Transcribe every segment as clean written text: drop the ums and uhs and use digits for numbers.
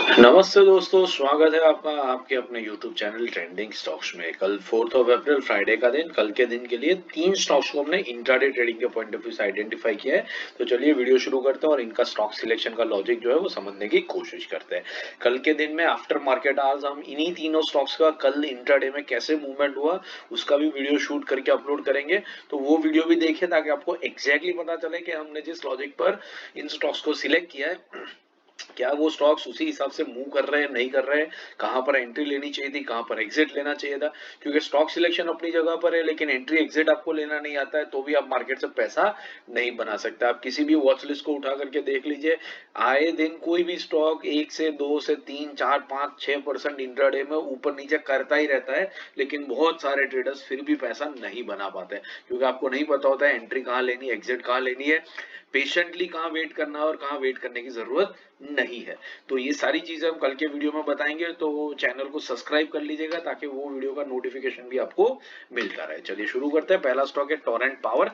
नमस्ते दोस्तों, स्वागत है आपका आपके अपने YouTube चैनल ट्रेंडिंग स्टॉक्स में। कल 4 अप्रैल फ्राइडे का दिन, कल के दिन के लिए 3 स्टॉक्स को हमने इंट्राडे ट्रेडिंग के पॉइंट ऑफ व्यू से आइडेंटिफाई किया है। तो चलिए वीडियो शुरू करते हैं और इनका स्टॉक सिलेक्शन का लॉजिक जो है वो समझने की कोशिश करते हैं। कल के दिन में आफ्टर मार्केट आज हम इन्हीं तीनों स्टॉक्स का कल इंट्राडे में कैसे मूवमेंट हुआ उसका भी वीडियो शूट करके अपलोड करेंगे। तो वो वीडियो भी देखिए ताकि आपको एग्जैक्टली पता चले कि हमने जिस लॉजिक पर इन स्टॉक्स को सिलेक्ट किया है क्या वो स्टॉक्स उसी हिसाब से मूव कर रहे हैं नहीं कर रहे हैं, कहां पर एंट्री लेनी चाहिए थी, कहां पर एग्जिट लेना चाहिए था। क्योंकि स्टॉक सिलेक्शन अपनी जगह पर है लेकिन एंट्री एग्जिट आपको लेना नहीं आता है तो भी आप मार्केट से पैसा नहीं बना सकते। आप किसी भी वॉच लिस्ट को उठा करके देख लीजिए, आए दिन कोई भी स्टॉक 1 से 2 से 3 4 5 6% इंट्राडे में ऊपर नीचे करता ही रहता है, लेकिन बहुत सारे ट्रेडर्स फिर भी पैसा नहीं बना पाते क्योंकि आपको नहीं पता होता है एंट्री कहाँ लेनी है, एग्जिट कहाँ लेनी है, पेशेंटली कहाँ वेट करना है और कहाँ वेट करने की जरूरत नहीं है। तो ये सारी चीजें हम कल के वीडियो में बताएंगे, तो चैनल को सब्सक्राइब कर लीजिएगा ताकि वो वीडियो का नोटिफिकेशन भी आपको मिलता रहे। चलिए शुरू करते हैं। पहला स्टॉक है टोरेंट पावर।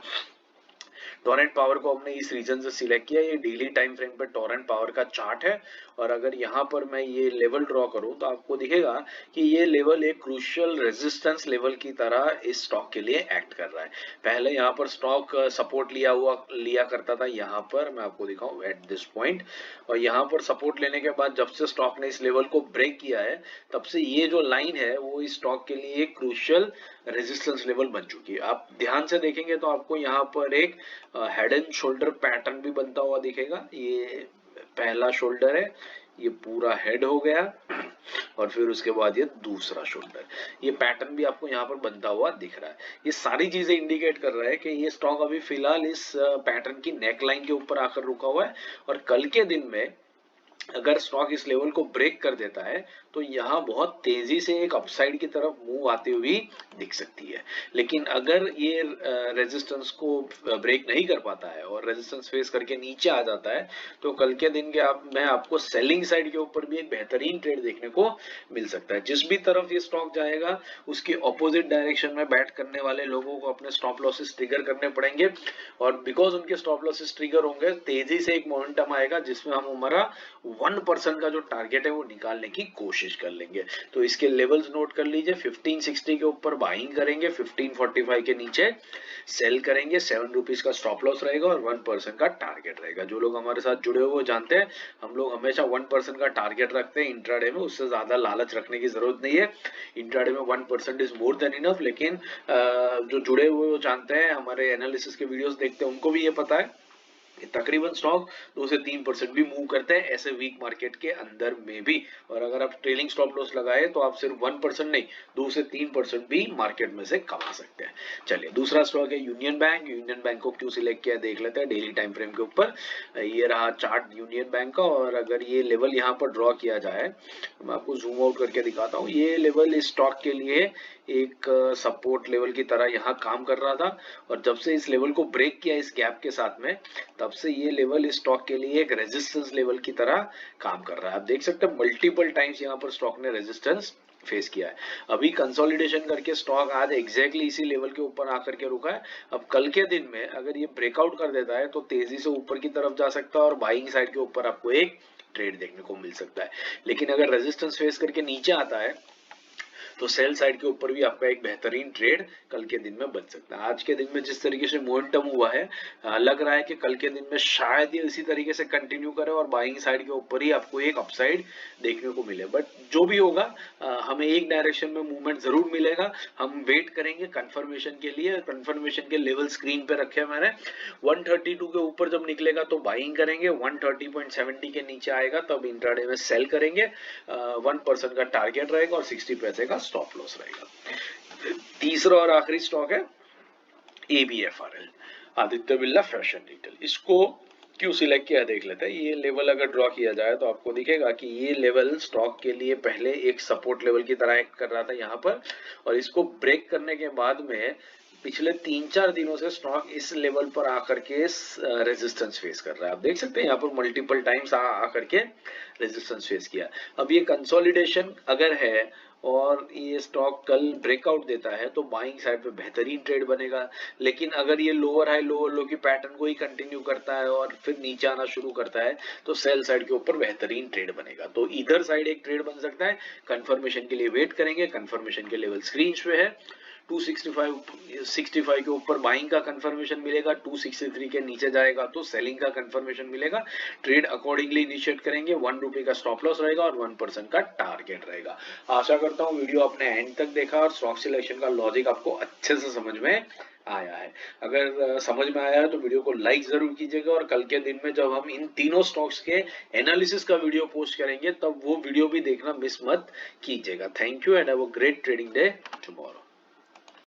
टोरेंट पावर को हमने इस रीजन से सिलेक्ट किया, ये डेली टाइम फ्रेम पे टोरेंट पावर का चार्ट है और अगर यहाँ पर मैं ये लेवल ड्रॉ करूं तो आपको दिखेगा कि ये लेवल एक क्रूशियल रेजिस्टेंस लेवल की तरह इस स्टॉक के लिए एक्ट कर रहा है। पहले यहाँ पर स्टॉक सपोर्ट लिया करता था, यहाँ पर मैं आपको दिखाऊं एट दिस पॉइंट, और यहाँ पर सपोर्ट लेने के बाद जब से स्टॉक ने इस लेवल को ब्रेक किया है तब से ये जो लाइन है वो इस स्टॉक के लिए एक क्रूशियल रेजिस्टेंस लेवल बन चुकी है। आप ध्यान से देखेंगे तो आपको यहाँ पर एक हेड एंड शोल्डर पैटर्न भी बनता हुआ दिखेगा। ये पहला शोल्डर है, ये पूरा हेड हो गया और फिर उसके बाद ये दूसरा शोल्डर, ये पैटर्न भी आपको यहाँ पर बनता हुआ दिख रहा है। ये सारी चीजें इंडिकेट कर रहा है कि ये स्टॉक अभी फिलहाल इस पैटर्न की नेक लाइन के ऊपर आकर रुका हुआ है और कल के दिन में अगर स्टॉक इस लेवल को ब्रेक कर देता है तो यहाँ बहुत तेजी से एक अपसाइड की तरफ मूव आती हुई दिख सकती है। लेकिन अगर ये रेजिस्टेंस को ब्रेक नहीं कर पाता है और रेजिस्टेंस फेस करके नीचे आ जाता है तो कल के दिन के मैं आपको सेलिंग साइड के ऊपर भी एक बेहतरीन ट्रेड देखने को मिल सकता है। जिस भी तरफ ये स्टॉक जाएगा उसके ऑपोजिट डायरेक्शन में बैट करने वाले लोगों को अपने स्टॉप लॉसेस ट्रिगर करने पड़ेंगे और बिकॉज उनके स्टॉप लॉसेस ट्रिगर होंगे तेजी से एक मोमेंटम आएगा जिसमें हम हमारा 1% का जो टारगेट है वो निकालने की कोशिश कर लेंगे। तो इसके लेवल्स नोट कर लीजिए, 1560 के ऊपर बाइंग करेंगे, 1545 के नीचे सेल करेंगे, 7 रुपीज का स्टॉप लॉस रहेगा और 1% का टारगेट रहेगा। जो लोग हमारे साथ जुड़े हुए वो जानते हैं हम लोग हमेशा 1% का टारगेट रखते हैं इंट्राडे में, उससे ज्यादा लालच रखने की जरूरत नहीं है। इंट्राडे में 1% इज मोर देन इनफ, लेकिन जो जुड़े हुए वो जानते हैं, हमारे एनालिसिस के वीडियोस देखते हैं, उनको भी ये पता है तकरीबन स्टॉक 2 से 3% भी मूव करते हैं ऐसे वीक मार्केट के अंदर में भी। और अगर आप ट्रेलिंग स्टॉप लॉस लगाए तो आप सिर्फ 1% नहीं 2 से 3% भी मार्केट में से कमा सकते हैं। चलिए दूसरा स्टॉक है यूनियन बैंक। यूनियन बैंक को क्यों सिलेक्ट किया देख लेते हैं डेली टाइम फ्रेम के ऊपर। ये रहा चार्ट यूनियन बैंक का और अगर ये लेवल यहाँ पर ड्रॉ किया जाए, मैं आपको जूम आउट करके दिखाता हूँ। ये लेवल इस स्टॉक के लिए एक सपोर्ट लेवल की तरह यहाँ काम कर रहा था और जब से इस लेवल को ब्रेक किया इस गैप के साथ में तब से ये लेवल इस स्टॉक के लिए एक रेजिस्टेंस लेवल की तरह काम कर रहा है। आप देख सकते हैं मल्टीपल टाइम्स यहाँ पर स्टॉक ने रेजिस्टेंस फेस किया है। अभी कंसोलिडेशन करके स्टॉक आज एग्जैक्टली इसी लेवल के ऊपर आकर के रुका है। अब कल के दिन में अगर ये ब्रेकआउट कर देता है तो तेजी से ऊपर की तरफ जा सकता है और बाइंग साइड के ऊपर आपको एक ट्रेड देखने को मिल सकता है। लेकिन अगर रेजिस्टेंस फेस करके नीचे आता है तो सेल साइड के ऊपर भी आपका एक बेहतरीन ट्रेड कल के दिन में बन सकता है। आज के दिन में जिस तरीके से मोमेंटम हुआ है लग रहा है कि कल के दिन में शायद ये इसी तरीके से कंटिन्यू करे और बाइंग साइड के ऊपर ही आपको एक अपसाइड देखने को मिले। बट जो भी होगा हमें एक डायरेक्शन में मूवमेंट जरूर मिलेगा। हम वेट करेंगे कंफर्मेशन के लिए। कंफर्मेशन के लेवल स्क्रीन पे रखे मैंने। 132 के ऊपर जब निकलेगा तो बाइंग करेंगे, 130.70 के नीचे आएगा तब इंट्राडे में सेल करेंगे। 1% का टारगेट रहेगा और 60 पैसे का स्टॉप लॉस रहेगा। तीसरा और आखिरी स्टॉक है ABFRL, Aditya Birla fashion retail. इसको क्यों सिलेक्ट किया देख लेते हैं। ये लेवल अगर ड्रॉ किया जाए तो आपको दिखेगा कि ये लेवल स्टॉक के लिए पहले एक सपोर्ट लेवल की तरह एक्ट कर रहा था यहाँ पर और इसको ब्रेक करने के बाद में पिछले 3-4 दिनों से स्टॉक इस लेवल पर आकर के रेजिस्टेंस फेस कर रहा है। आप देख सकते हैं यहाँ पर मल्टीपल टाइम्स आकर के रेजिस्टेंस फेस किया। अब ये कंसोलिडेशन अगर है और ये स्टॉक कल ब्रेकआउट देता है तो बाइंग साइड पे बेहतरीन ट्रेड बनेगा। लेकिन अगर ये लोअर हाई लोअर लो की पैटर्न को ही कंटिन्यू करता है और फिर नीचे आना शुरू करता है तो सेल साइड के ऊपर बेहतरीन ट्रेड बनेगा। तो इधर साइड एक ट्रेड बन सकता है, कंफर्मेशन के लिए वेट करेंगे। कंफर्मेशन के लेवल स्क्रीन पे है, 265 के ऊपर बाइंग का कंफर्मेशन मिलेगा, 263 के नीचे जाएगा तो सेलिंग का कंफर्मेशन मिलेगा। ट्रेड अकॉर्डिंगली इनिशिएट करेंगे। 1 रुपए का स्टॉप लॉस रहेगा और 1% का टारगेट रहेगा। आशा करता हूँ वीडियो आपने एंड तक देखा और स्टॉक सिलेक्शन का लॉजिक आपको अच्छे से समझ में आया है। अगर समझ में आया है तो वीडियो को लाइक जरूर कीजिएगा और कल के दिन में जब हम इन तीनों स्टॉक्स के एनालिसिस का वीडियो पोस्ट करेंगे तब वो वीडियो भी देखना मिस मत कीजिएगा। Thank you and have a great trading day tomorrow.